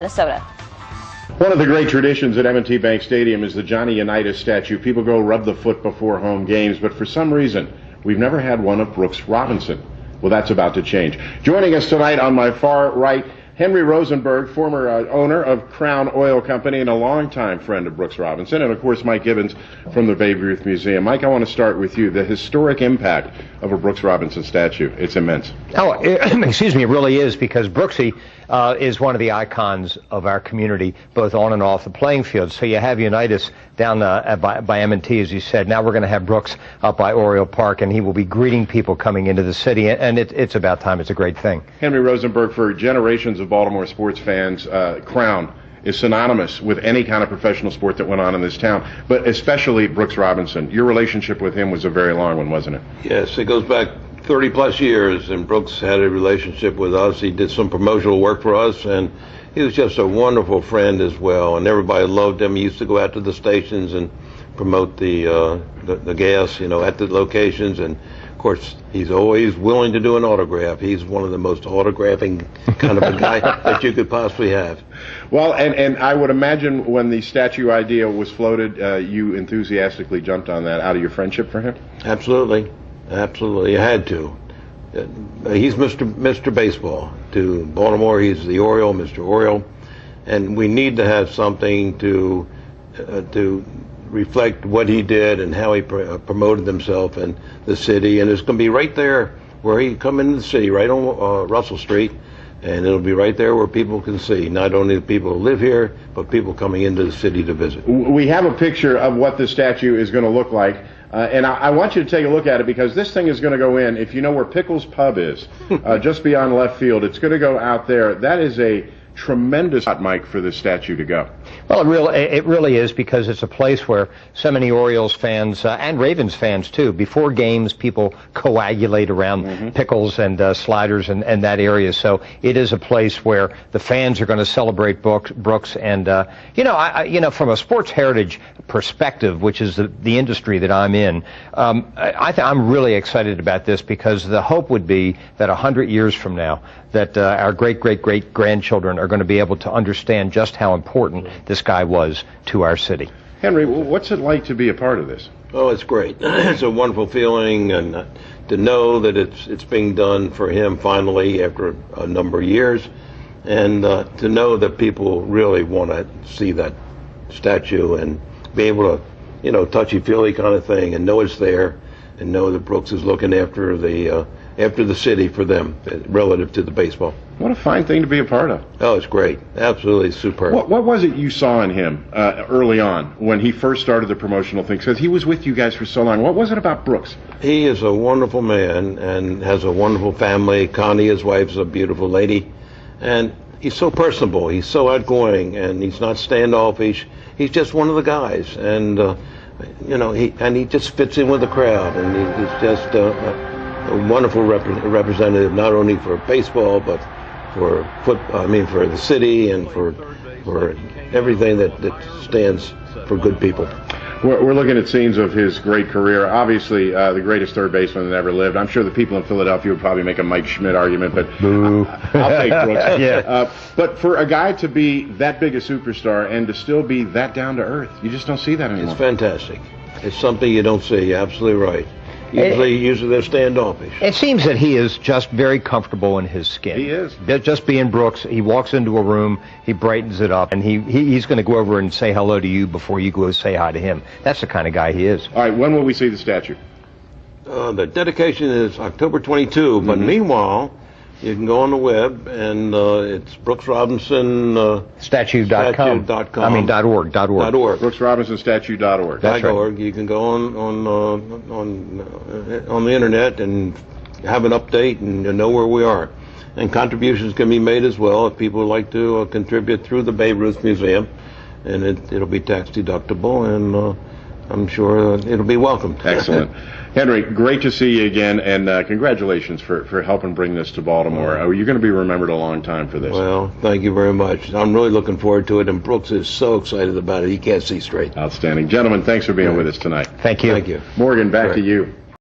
Minnesota. One of the great traditions at M&T Bank Stadium is the Johnny Unitas statue. People go rub the foot before home games, but for some reason, we've never had one of Brooks Robinson. Well, that's about to change. Joining us tonight on my far right, Henry Rosenberg, former owner of Crown Oil Company and a longtime friend of Brooks Robinson, and of course Mike Gibbons from the Babe Ruth Museum. Mike, I want to start with you. The historic impact of a Brooks Robinson statue, it's immense. Excuse me, it really is, because Brooksy is one of the icons of our community, both on and off the playing field. So you have Unitas down by M&T, as you said. Now we're going to have Brooks up by Oriole Park, and he will be greeting people coming into the city, and it's about time. It's a great thing. Henry Rosenberg, for generations of Baltimore sports fans, Crown is synonymous with any kind of professional sport that went on in this town, but especially Brooks Robinson. Your relationship with him was a very long one, wasn't it? Yes, it goes back 30 plus years, and Brooks had a relationship with us. He did some promotional work for us, and he was just a wonderful friend as well, and everybody loved him. He used to go out to the stations and promote the gas, at the locations, and of course he's always willing to do an autograph. He's one of the most autographing kind of a guy that you could possibly have. Well, and I would imagine when the statue idea was floated, you enthusiastically jumped on that out of your friendship for him? Absolutely. Absolutely, you had to. He's Mr. Baseball to Baltimore. He's the Oriole, Mr. Oriole, and we need to have something to reflect what he did and how he promoted himself and the city. And it's going to be right there where he come into the city, right on Russell Street, and it'll be right there where people can see not only the people who live here, but people coming into the city to visit. We have a picture of what the statue is going to look like. And I want you to take a look at it, because this thing is going to go in, if you know where Pickles Pub is, just beyond left field, it's going to go out there. That is a tremendous spot, Mike, for this statue to go. Well, it really is, because it's a place where so many Orioles fans and Ravens fans too. Before games, people coagulate around Pickles and sliders and that area. So it is a place where the fans are going to celebrate Brooks. And from a sports heritage perspective, which is the industry that I'm in, I'm really excited about this, because the hope would be that 100 years from now, that our great-great-great-grandchildren are going to be able to understand just how important this guy was to our city. Henry, what's it like to be a part of this? Oh, it's great. It's a wonderful feeling, and to know that it's being done for him finally after a number of years, and to know that people really want to see that statue and be able to, touchy-feely kind of thing, and know it's there, and know that Brooks is looking after the city for them, relative to the baseball. What a fine thing to be a part of. Oh, it's great. Absolutely superb. What was it you saw in him early on when he first started the promotional thing? Because he was with you guys for so long. What was it about Brooks? He is a wonderful man and has a wonderful family. Connie, his wife, is a beautiful lady. And he's so personable. He's so outgoing, and he's not standoffish. He's just one of the guys. And, he just fits in with the crowd. And he's just a wonderful representative, not only for baseball, but for for the city, and for everything that stands for good people. We're looking at scenes of his great career. Obviously, the greatest third baseman that ever lived. I'm sure the people in Philadelphia would probably make a Mike Schmidt argument, but I'll take Brooks. Yeah. But for a guy to be that big a superstar and to still be that down to earth, you just don't see that anymore. It's fantastic. It's something you don't see. You're absolutely right. Usually they're standoffish. It seems that he is just very comfortable in his skin. He is. Just being Brooks, he walks into a room, he brightens it up, and he's going to go over and say hello to you before you go say hi to him. That's the kind of guy he is. All right, when will we see the statue? The dedication is October 22, but meanwhile, you can go on the web, and it's Brooks Robinson statue.com. I mean .org. BrooksRobinsonStatue.org. That's right. You can go on the internet and have an update and know where we are. And contributions can be made as well if people would like to contribute through the Babe Ruth Museum, and it'll be tax deductible, and I'm sure it'll be welcomed. Excellent. Henry, great to see you again, and congratulations for helping bring this to Baltimore. You're going to be remembered a long time for this. Well, thank you very much. I'm really looking forward to it, and Brooks is so excited about it. He can't see straight. Outstanding. Gentlemen, thanks for being with us tonight. Thank you. Thank you. Morgan, back to you.